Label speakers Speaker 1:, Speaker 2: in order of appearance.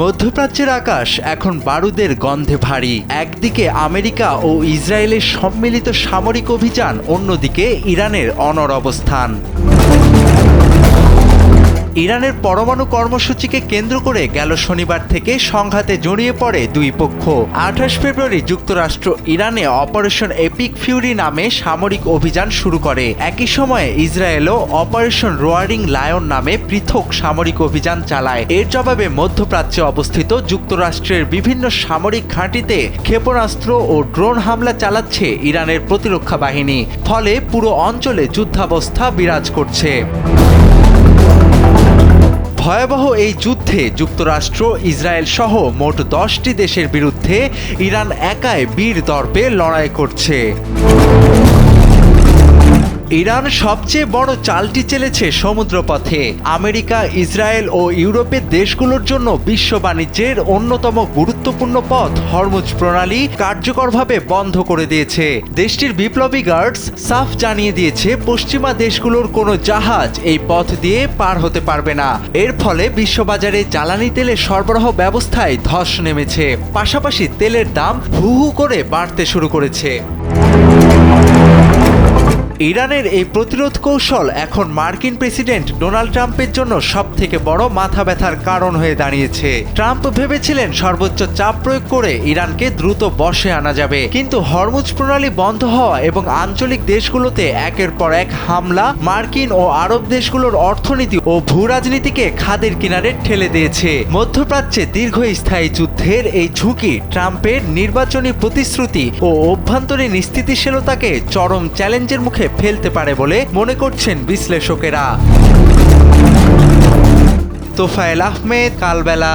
Speaker 1: মধ্যপ্রাচ্যের আকাশ এখন বারুদের গন্ধে ভারী। একদিকে আমেরিকা ও ইসরায়েলের সম্মিলিত সামরিক অভিযান, অন্যদিকে ইরানের অনড় অবস্থান। ইরানের পরমাণু কর্মসূচিকে কেন্দ্র করে গেল শনিবার থেকে সংঘাতে জড়িয়ে পড়ে দুই পক্ষ। 28 ফেব্রুয়ারি যুক্তরাষ্ট্র ইরানে অপারেশন এপিক ফিউরি নামে সামরিক অভিযান শুরু করে। একই সময়ে ইসরায়েলও অপারেশন রোয়ারিং লায়ন নামে পৃথক সামরিক অভিযান চালায়। এর জবাবে মধ্যপ্রাচ্যে অবস্থিত যুক্তরাষ্ট্রের বিভিন্ন সামরিক ঘাঁটিতে ক্ষেপণাস্ত্র ও ড্রোন হামলা চালাচ্ছে ইরানের প্রতিরক্ষা বাহিনী। ফলে পুরো অঞ্চলে যুদ্ধাবস্থা বিরাজ করছে। ভয়াবহ এই যুদ্ধে যুক্তরাষ্ট্র, ইসরায়েল সহ মোট 10টি দেশের বিরুদ্ধে ইরান একাই বীর দর্পে লড়াই করছে। ইরান সবচেয়ে বড় চালটি চেলেছে সমুদ্রপথে। আমেরিকা, ইসরায়েল ও ইউরোপের দেশগুলোর জন্য বিশ্ব বাণিজ্যের অন্যতম গুরুত্বপূর্ণ পথ হরমুজ প্রণালী কার্যকরভাবে বন্ধ করে দিয়েছে। দেশটির বিপ্লবী গার্ডস সাফ জানিয়ে দিয়েছে পশ্চিমা দেশগুলোর কোনো জাহাজ এই পথ দিয়ে পার হতে পারবে না। এর ফলে বিশ্ববাজারে জ্বালানি তেলের সরবরাহ ব্যবস্থায় ধস নেমেছে। পাশাপাশি তেলের দাম হু হু করে বাড়তে শুরু করেছে। ইরানের এই প্রতিরোধ কৌশল এখন মার্কিন প্রেসিডেন্ট ডোনাল্ড ট্রাম্পের জন্য সবথেকে বড় মাথা ব্যথার কারণ হয়ে দাঁড়িয়েছে। ট্রাম্প ভেবেছিলেন সর্বোচ্চ চাপ প্রয়োগ করে ইরানকে দ্রুত বশে আনা যাবে, কিন্তু হরমুজ প্রণালী বন্ধ হওয়া এবং আঞ্চলিক দেশগুলোতে একের পর এক হামলা মার্কিন ও আরব দেশগুলোর অর্থনীতি ও ভূ রাজনীতিকে খাদের কিনারে ঠেলে দিয়েছে। মধ্যপ্রাচ্যে দীর্ঘস্থায়ী যুদ্ধের এই ঝুঁকি ট্রাম্পের নির্বাচনী প্রতিশ্রুতি ও অভ্যন্তরীণ স্থিতিশীলতাকে চরম চ্যালেঞ্জের মুখে ফেলতে পারে বলে মনে করছেন বিশ্লেষকেরা। তোফায়েল আহমেদ, কালবেলা।